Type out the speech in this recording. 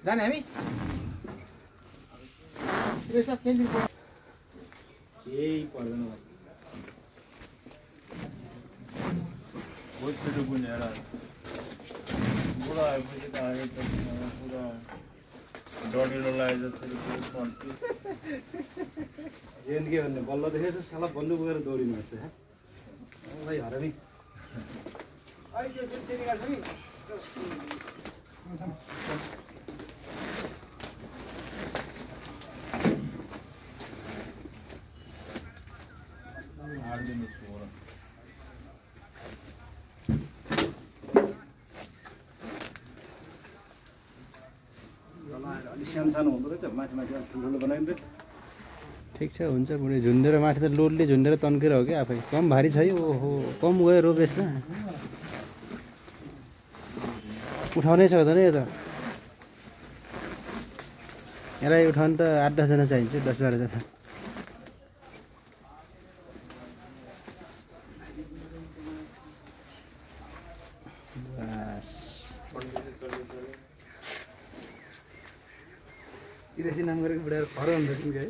जाने हामी रेसा खेल्नु केही पर्दैन बहुत छिटो बुझेर बुढा आएपछि त आयो त पुरा डढिलो लाग्यो जस्तो जेन के भन्ने बल्ल देखेछ साला बन्नु गएर दौडिनु पर्छ है भाइ हरामी अहिले त्यो त्यति गर्छ नि सानो सानो हुँदो रहेछ माथि माथि ठुल्ठुलो बनाइन्छ ठिक छ हुन्छ बुढी झुन्डेर माथि त लोडले झुन्डेर तन्केर हो कि आफै कम भारी छ है ओहो कम गयो रोग यसमा उठाउनै सक्दैन यो त यसलाई उठाउनु त 8-10 जना चाहिन्छ 10-12 जना बस किरेसी नाम गरेको बुढाहरू खरो हुन्छ तिमीको है